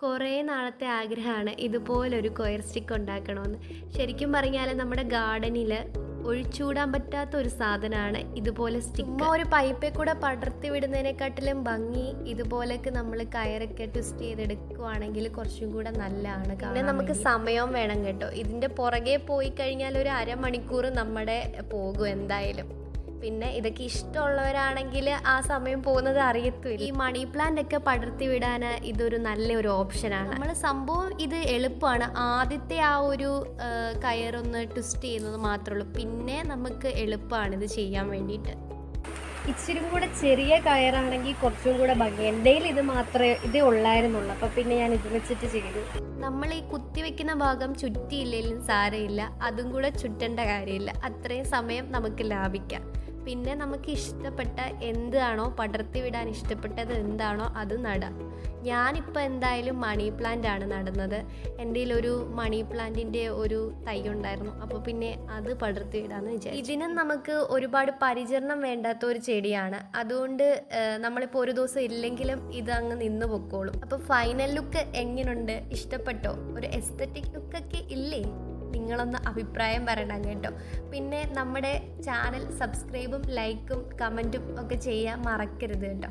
കുറേ നാളത്തെ ആഗ്രഹമാണ് ഇതുപോലൊരു കൊയർ സ്റ്റിക്ക് ഉണ്ടാക്കണമെന്ന്. ശരിക്കും പറഞ്ഞാൽ നമ്മുടെ ഗാർഡനിൽ ഒഴിച്ചുകൂടാൻ പറ്റാത്ത ഒരു സാധനമാണ് ഇതുപോലെ സ്റ്റിക്ക്. ഒരു പൈപ്പിൽ കൂടെ പടർത്തി വിടുന്നതിനെക്കാട്ടിലും ഭംഗി ഇതുപോലൊക്കെ നമ്മൾ കയറൊക്കെ ട്വിസ്റ്റ് ചെയ്തെടുക്കുവാണെങ്കിൽ കുറച്ചും കൂടെ നല്ലതാണ്. പിന്നെ നമുക്ക് സമയവും വേണം കേട്ടോ. ഇതിൻ്റെ പുറകെ പോയി കഴിഞ്ഞാൽ ഒരു അരമണിക്കൂർ നമ്മുടെ പോകും എന്തായാലും. പിന്നെ ഇതൊക്കെ ഇഷ്ടമുള്ളവരാണെങ്കിൽ ആ സമയം പോകുന്നത് അറിയത്തില്ല. ഈ മണി പ്ലാന്റ് ഒക്കെ പടർത്തി വിടാൻ ഇതൊരു നല്ലൊരു ഓപ്ഷനാണ്. നമ്മൾ സംഭവം ഇത് എളുപ്പമാണ്. ആദ്യത്തെ ആ ഒരു കയറൊന്ന് ട്വിസ്റ്റ് ചെയ്യുന്നത് മാത്രമേ ഉള്ളൂ. പിന്നെ നമുക്ക് എളുപ്പമാണ് ഇത് ചെയ്യാൻ വേണ്ടിയിട്ട്. ഇച്ചിരി കൂടെ ചെറിയ കയറാണെങ്കിൽ കുറച്ചും കൂടെ ഭംഗി. എൻ്റെ ഇത് മാത്രമേ ഇതേ ഉള്ളായിരുന്നുള്ളൂ. അപ്പോൾ പിന്നെ ഞാൻ ഇത് വെച്ചിട്ട് ചെയ്തു. നമ്മൾ ഈ കുത്തിവെക്കുന്ന ഭാഗം ചുറ്റിയില്ലെങ്കിലും സാരമില്ല, അതും കൂടെ ചുറ്റേണ്ട കാര്യമില്ല. അത്രയും സമയം നമുക്ക് ലാഭിക്കാം. പിന്നെ നമുക്ക് ഇഷ്ടപ്പെട്ട എന്താണോ പടർത്തി വിടാൻ ഇഷ്ടപ്പെട്ടത് എന്താണോ അത് നടാം. ഞാനിപ്പോൾ എന്തായാലും മണി പ്ലാന്റ് ആണ് നടുന്നത്. എൻ്റെ ഒരു മണി പ്ലാന്റിൻ്റെ ഒരു തൈ ഉണ്ടായിരുന്നു. അപ്പോൾ പിന്നെ അത് പടർത്തി വിടാമെന്ന് വിചാരിച്ചു. ഇതിനും നമുക്ക് ഒരുപാട് പരിചരണം വേണ്ടാത്ത ഒരു ചെടിയാണ്. അതുകൊണ്ട് നമ്മളിപ്പോൾ ഒരു ദിവസം ഇല്ലെങ്കിലും ഇത് അങ്ങ് നിന്ന് പൊക്കോളും. അപ്പോൾ ഫൈനൽ ലുക്ക് എങ്ങനെയുണ്ട്? ഇഷ്ടപ്പെട്ടോ? ഒരു എസ്തറ്റിക് ലുക്കൊക്കെ ഇല്ലേ? നിങ്ങളൊന്ന് അഭിപ്രായം പറയണം കേട്ടോ. പിന്നെ നമ്മുടെ ചാനൽ സബ്സ്ക്രൈബും ലൈക്കും കമൻറ്റും ഒക്കെ ചെയ്യാൻ മറക്കരുത് കേട്ടോ.